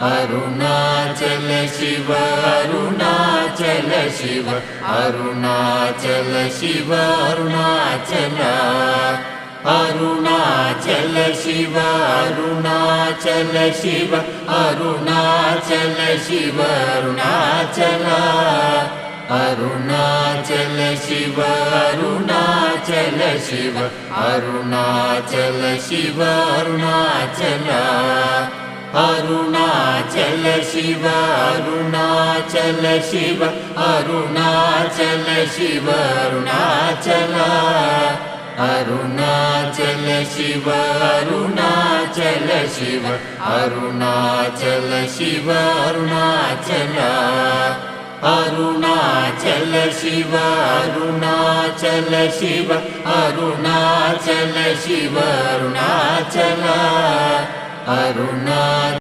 Arunachal Shiva Arunachal Shiva Arunachal Shiva Arunachal Arunachal Shiva Arunachal Shiva Arunachal Shiva Arunachal Arunachal Shiva Arunachal Shiva Arunachal Shiva Arunachal Arunachal Shiva Arunachal Shiva Arunachal Shiva Arunachal Arunachal Shiva Arunachal Shiva Arunachal Shiva Arunachal Arunachal Shiva Arunachal Shiva Arunachal Shiva Arunachal Arunachal